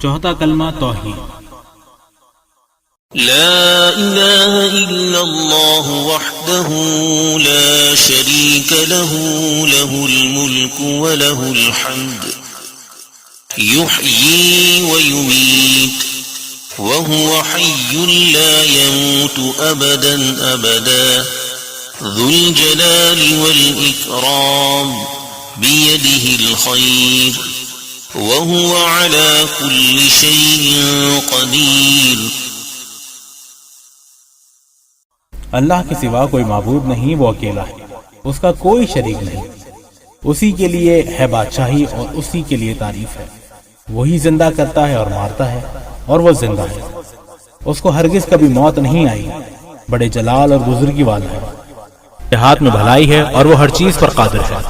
چوتھا کلمہ توحید۔ لا إله إلا الله وحده لا شريك له له الملك وله الحمد يحيي ويميت وهو حي لا يموت أبدا أبدا ذو الجلال والإكرام بيده الخير وهو على كل شيء قدير۔ اللہ کے سوا کوئی معبود نہیں، وہ اکیلا ہے، اس کا کوئی شریک نہیں، اسی کے لیے ہے بادشاہی اور اسی کے لیے تعریف ہے۔ وہی زندہ کرتا ہے اور مارتا ہے، اور وہ زندہ ہے، اس کو ہرگز کبھی موت نہیں آئی، بڑے جلال اور بزرگی والا ہے، ہاتھ میں بھلائی ہے اور وہ ہر چیز پر قادر ہے۔